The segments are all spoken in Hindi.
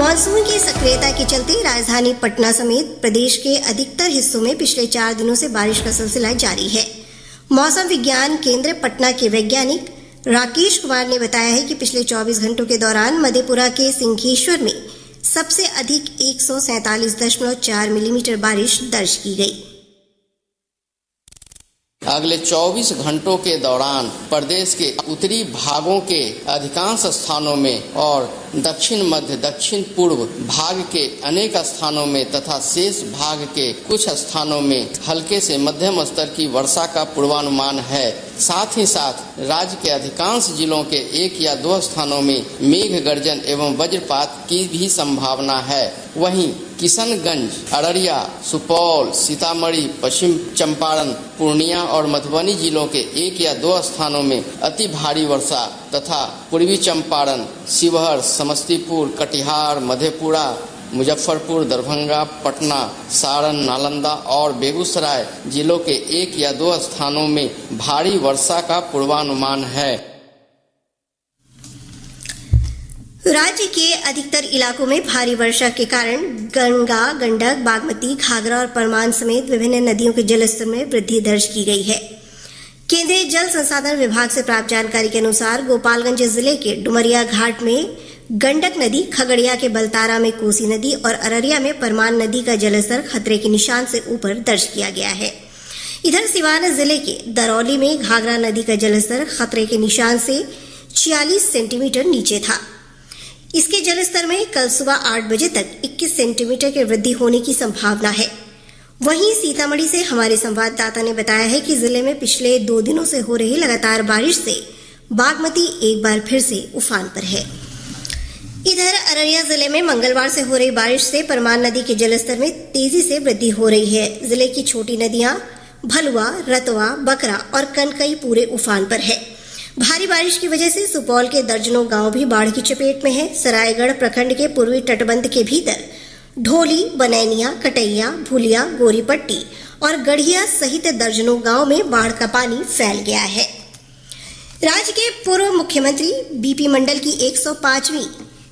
मानसून की सक्रियता के चलते राजधानी पटना समेत प्रदेश के अधिकतर हिस्सों में पिछले 4 दिनों से बारिश का सिलसिला जारी है। मौसम विज्ञान केंद्र पटना के वैज्ञानिक राकेश कुमार ने बताया है कि पिछले 24 घंटों के दौरान मधेपुरा के सिंहेश्वर में सबसे अधिक 147.4 मिलीमीटर बारिश दर्ज की गई। अगले 24 घंटों के दौरान प्रदेश के उत्तरी भागों के अधिकांश स्थानों में और दक्षिण मध्य दक्षिण पूर्व भाग के अनेक स्थानों में तथा शेष भाग के कुछ स्थानों में हल्के से मध्यम स्तर की वर्षा का पूर्वानुमान है। साथ ही साथ राज्य के अधिकांश जिलों के 1 या 2 स्थानों में मेघ गर्जन एवं वज्रपात की भी संभावना है। वहीं किशनगंज, अररिया, सुपौल, सीतामढ़ी, पश्चिम चंपारण, पूर्णिया और मधुबनी जिलों के 1 या 2 स्थानों में अति भारी वर्षा तथा पूर्वी चंपारण, शिवहर, समस्तीपुर, कटिहार, मधेपुरा, मुजफ्फरपुर, दरभंगा, पटना, सारण, नालंदा और बेगूसराय जिलों के 1 या 2 स्थानों में भारी वर्षा का पूर्वानुमान है। राज्य के अधिकतर इलाकों में भारी वर्षा के कारण गंगा, गंडक, बागमती, घाघरा और परमान समेत विभिन्न नदियों के जलस्तर में वृद्धि दर्ज की गई है। केंद्रीय जल संसाधन विभाग से प्राप्त जानकारी के अनुसार गोपालगंज जिले के डुमरिया घाट में गंडक नदी, खगड़िया के बलतारा में कोसी नदी और अररिया में परमान नदी का जलस्तर खतरे के निशान से ऊपर दर्ज किया गया है। इधर सिवान जिले के दरौली में घाघरा नदी का जलस्तर खतरे के निशान से 46 सेंटीमीटर नीचे था। इसके जलस्तर में कल सुबह 8 बजे तक 21 सेंटीमीटर की वृद्धि होने की संभावना है। वहीं सीतामढ़ी से हमारे संवाददाता ने बताया है कि जिले में पिछले 2 दिनों से हो रही लगातार बारिश से बागमती एक बार फिर से उफान पर है। इधर अररिया जिले में मंगलवार से हो रही बारिश से परमान नदी के जलस्तर में तेजी से वृद्धि हो रही है। जिले की छोटी नदियां भलुआ, रतवा, बकरा और कनकई पूरे उफान पर है। भारी बारिश की वजह से सुपौल के दर्जनों गांव भी बाढ़ की चपेट में है। सरायगढ़ प्रखंड के पूर्वी तटबंध के भीतर ढोली, बनैनिया, कटैया, भुलिया, गोरीपट्टी और गढ़िया सहित दर्जनों गांव में बाढ़ का पानी फैल गया है। राज्य के पूर्व मुख्यमंत्री बीपी मंडल की 105वीं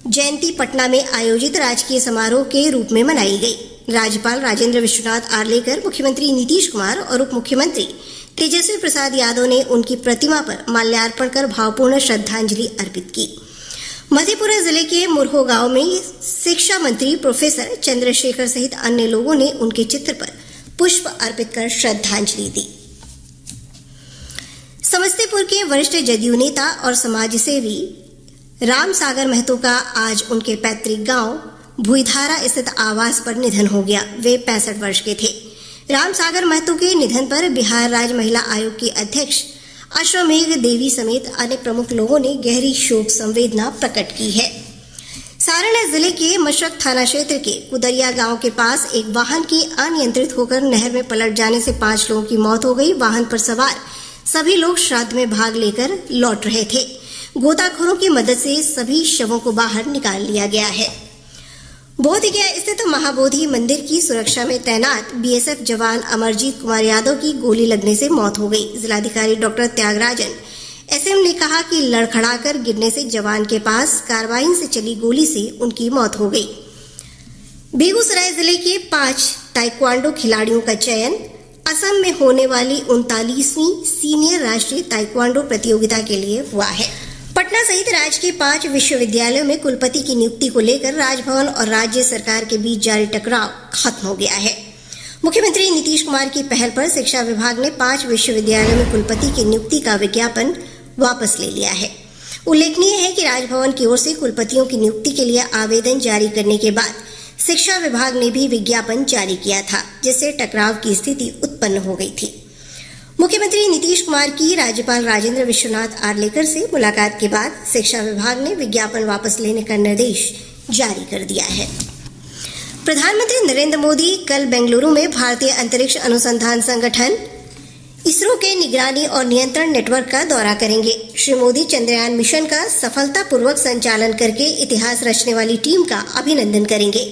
जयंती पटना में आयोजित राजकीय समारोह के रूप में मनाई गई। राज्यपाल राजेंद्र विश्वनाथ आर्लेकर, मुख्यमंत्री नीतीश कुमार और उप मुख्यमंत्री तेजस्वी प्रसाद यादव ने उनकी प्रतिमा पर माल्यार्पण कर भावपूर्ण श्रद्धांजलि अर्पित की। मधेपुरा जिले के मुरहो गांव में शिक्षा मंत्री प्रोफेसर चंद्रशेखर सहित अन्य लोगों ने उनके चित्र पर पुष्प अर्पित कर श्रद्धांजलि दी। समस्तीपुर के वरिष्ठ जदयू नेता और समाजसेवी राम सागर महतो का आज उनके पैतृक गांव भुईधारा स्थित आवास पर निधन हो गया। वे 65 वर्ष के थे। राम सागर महतो के निधन पर बिहार राज्य महिला आयोग की अध्यक्ष अश्वमेघ देवी समेत अन्य प्रमुख लोगों ने गहरी शोक संवेदना प्रकट की है। सारण जिले के मशरक थाना क्षेत्र के कुदरिया गांव के पास एक वाहन की अनियंत्रित होकर नहर में पलट जाने से 5 लोगों की मौत हो गई। वाहन पर सवार सभी लोग श्राद्ध में भाग लेकर लौट रहे थे। गोताखोरों की मदद से सभी शवों को बाहर निकाल लिया गया है। बोधगया स्थित महाबोधि मंदिर की सुरक्षा में तैनात बीएसएफ जवान अमरजीत कुमार यादव की गोली लगने से मौत हो गई। जिलाधिकारी डॉक्टर त्यागराजन एसएम ने कहा कि लड़खड़ाकर गिरने से जवान के पास कार्बाइन से चली गोली से उनकी मौत हो गई। बेगूसराय जिले के 5 ताइक्वांडो खिलाड़ियों का चयन असम में होने वाली 39वीं सीनियर राष्ट्रीय ताइक्वांडो प्रतियोगिता के लिए हुआ है। पटना सहित राज्य के 5 विश्वविद्यालयों में कुलपति की नियुक्ति को लेकर राजभवन और राज्य सरकार के बीच जारी टकराव खत्म हो गया है। मुख्यमंत्री नीतीश कुमार की पहल पर शिक्षा विभाग ने 5 विश्वविद्यालयों में कुलपति की नियुक्ति का विज्ञापन वापस ले लिया है। उल्लेखनीय है कि राजभवन की ओर से कुलपतियों की नियुक्ति के लिए आवेदन जारी करने के बाद शिक्षा विभाग ने भी विज्ञापन जारी किया था, जिससे टकराव की स्थिति उत्पन्न हो गई थी। मुख्यमंत्री नीतीश कुमार की राज्यपाल राजेंद्र विश्वनाथ आर्लेकर से मुलाकात के बाद शिक्षा विभाग ने विज्ञापन वापस लेने का निर्देश जारी कर दिया है। प्रधानमंत्री नरेंद्र मोदी कल बेंगलुरु में भारतीय अंतरिक्ष अनुसंधान संगठन इसरो के निगरानी और नियंत्रण नेटवर्क का दौरा करेंगे। श्री मोदी चंद्रयान मिशन का सफलतापूर्वक संचालन करके इतिहास रचने वाली टीम का अभिनंदन करेंगे।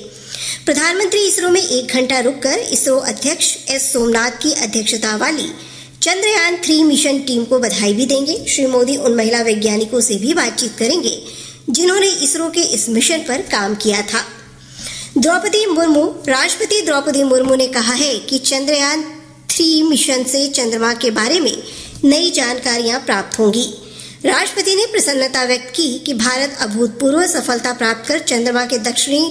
प्रधानमंत्री इसरो में 1 घंटा रुककर इसरो अध्यक्ष एस सोमनाथ की अध्यक्षता वाली चंद्रयान 3 मिशन टीम को बधाई भी देंगे। श्री मोदी उन महिला वैज्ञानिकों से भी बातचीत करेंगे जिन्होंने इसरो के इस मिशन पर काम किया था। राष्ट्रपति द्रौपदी मुर्मू ने कहा है कि चंद्रयान 3 मिशन से चंद्रमा के बारे में नई जानकारियां प्राप्त होंगी। राष्ट्रपति ने प्रसन्नता व्यक्त की कि भारत अभूतपूर्व सफलता प्राप्त कर चंद्रमा के दक्षिणी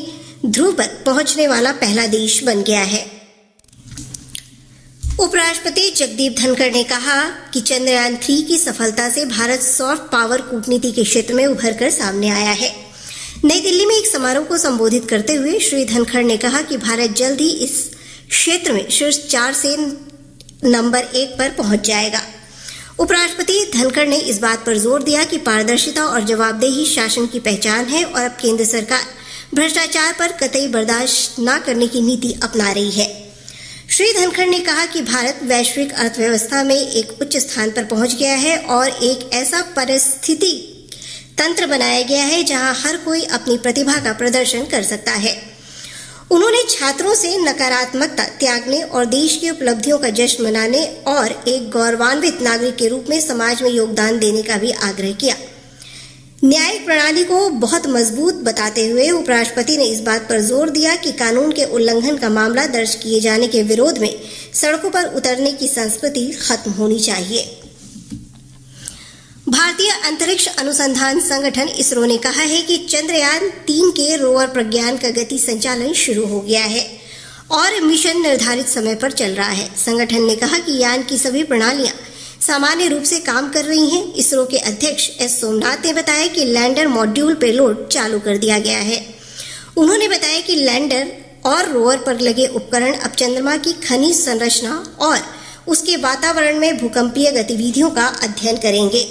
ध्रुव पर पहुंचने वाला पहला देश बन गया है। उपराष्ट्रपति जगदीप धनखड़ ने कहा कि चंद्रयान 3 की सफलता से भारत सॉफ्ट पावर कूटनीति के क्षेत्र में उभर कर सामने आया है। नई दिल्ली में एक समारोह को संबोधित करते हुए श्री धनखड़ ने कहा कि भारत जल्द ही इस क्षेत्र में शीर्ष 4 से नंबर 1 पर पहुंच जाएगा। उपराष्ट्रपति धनखड़ ने इस बात पर जोर दिया कि पारदर्शिता और जवाबदेही शासन की पहचान है और अब केंद्र सरकार भ्रष्टाचार पर कतई बर्दाश्त न करने की नीति अपना रही है। श्री धनखड़ ने कहा कि भारत वैश्विक अर्थव्यवस्था में एक उच्च स्थान पर पहुंच गया है और एक ऐसा परिस्थिति तंत्र बनाया गया है जहां हर कोई अपनी प्रतिभा का प्रदर्शन कर सकता है। उन्होंने छात्रों से नकारात्मकता त्यागने और देश की उपलब्धियों का जश्न मनाने और एक गौरवान्वित नागरिक के रूप में समाज में योगदान देने का भी आग्रह किया। न्यायिक प्रणाली को बहुत मजबूत बताते हुए उपराष्ट्रपति ने इस बात पर जोर दिया कि कानून के उल्लंघन का मामला दर्ज किए जाने के विरोध में सड़कों पर उतरने की संस्कृति खत्म होनी चाहिए। भारतीय अंतरिक्ष अनुसंधान संगठन इसरो ने कहा है कि चंद्रयान 3 के रोवर प्रज्ञान का गति संचालन शुरू हो गया है और मिशन निर्धारित समय पर चल रहा है। संगठन ने कहा कि यान की सभी प्रणालियां सामान्य रूप से काम कर रही हैं। इसरो के अध्यक्ष एस सोमनाथ ने बताया कि लैंडर मॉड्यूल पेलोड चालू कर दिया गया है। उन्होंने बताया कि लैंडर और रोवर पर लगे उपकरण अब चंद्रमा की खनिज संरचना और उसके वातावरण में भूकंपीय गतिविधियों का अध्ययन करेंगे।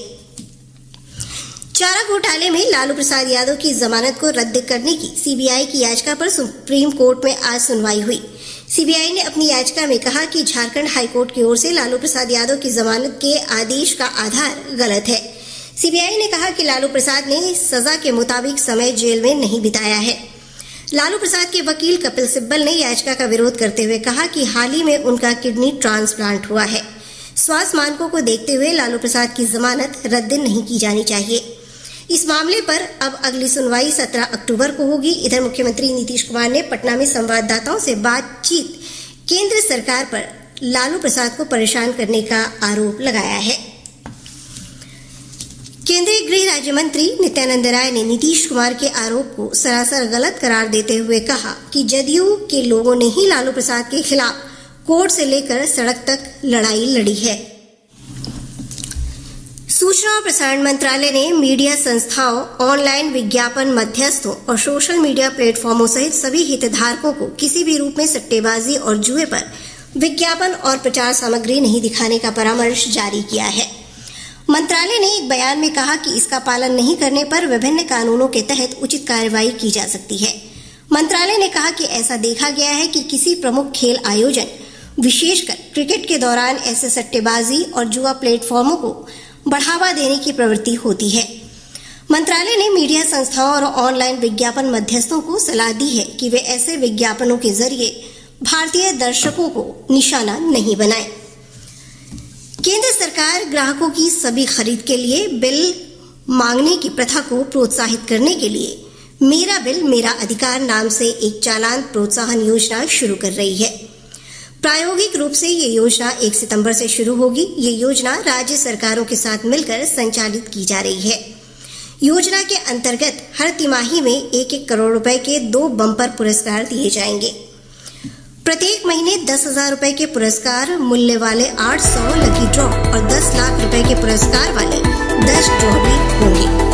चारा घोटाले में लालू प्रसाद यादव की जमानत को रद्द करने की सीबीआई की याचिका पर सुप्रीम कोर्ट में आज सुनवाई हुई। सीबीआई ने अपनी याचिका में कहा कि झारखंड हाईकोर्ट की ओर से लालू प्रसाद यादव की जमानत के आदेश का आधार गलत है। सीबीआई ने कहा कि लालू प्रसाद ने सजा के मुताबिक समय जेल में नहीं बिताया है। लालू प्रसाद के वकील कपिल सिब्बल ने याचिका का विरोध करते हुए कहा कि हाल ही में उनका किडनी ट्रांसप्लांट हुआ है। स्वास्थ्य मानकों को देखते हुए लालू प्रसाद की जमानत रद्द नहीं की जानी चाहिए। इस मामले पर अब अगली सुनवाई 17 अक्टूबर को होगी। इधर मुख्यमंत्री नीतीश कुमार ने पटना में संवाददाताओं से बातचीत केंद्र सरकार पर लालू प्रसाद को परेशान करने का आरोप लगाया है। केंद्रीय गृह राज्य मंत्री नित्यानंद राय ने नीतीश कुमार के आरोप को सरासर गलत करार देते हुए कहा कि जदयू के लोगों ने ही लालू प्रसाद के खिलाफ कोर्ट से लेकर सड़क तक लड़ाई लड़ी है। सूचना और प्रसारण मंत्रालय ने मीडिया संस्थाओं, ऑनलाइन विज्ञापन मध्यस्थों और सोशल मीडिया प्लेटफॉर्मों सहित सभी हितधारकों को किसी भी रूप में सट्टेबाजी और जुए पर विज्ञापन और प्रचार सामग्री नहीं दिखाने का परामर्श जारी किया है। मंत्रालय ने एक बयान में कहा कि इसका पालन नहीं करने पर विभिन्न कानूनों के तहत उचित कार्रवाई की जा सकती है। मंत्रालय ने कहा कि ऐसा देखा गया है कि किसी प्रमुख खेल आयोजन, विशेषकर क्रिकेट के दौरान ऐसे सट्टेबाजी और जुआ प्लेटफॉर्मों को बढ़ावा देने की प्रवृत्ति होती है। मंत्रालय ने मीडिया संस्थाओं और ऑनलाइन विज्ञापन मध्यस्थों को सलाह दी है कि वे ऐसे विज्ञापनों के जरिए भारतीय दर्शकों को निशाना नहीं बनाए। केंद्र सरकार ग्राहकों की सभी खरीद के लिए बिल मांगने की प्रथा को प्रोत्साहित करने के लिए मेरा बिल मेरा अधिकार नाम से एक चालान प्रोत्साहन योजना शुरू कर रही है। प्रायोगिक रूप से ये योजना 1 सितंबर से शुरू होगी। ये योजना राज्य सरकारों के साथ मिलकर संचालित की जा रही है। योजना के अंतर्गत हर तिमाही में 1-1 करोड़ रुपए के 2 बम्पर पुरस्कार दिए जाएंगे। प्रत्येक महीने 10,000 रुपए के पुरस्कार मूल्य वाले 800 लकी ड्रॉ और 10 लाख रुपए के पुरस्कार वाले 10 ड्रॉ भी होंगे।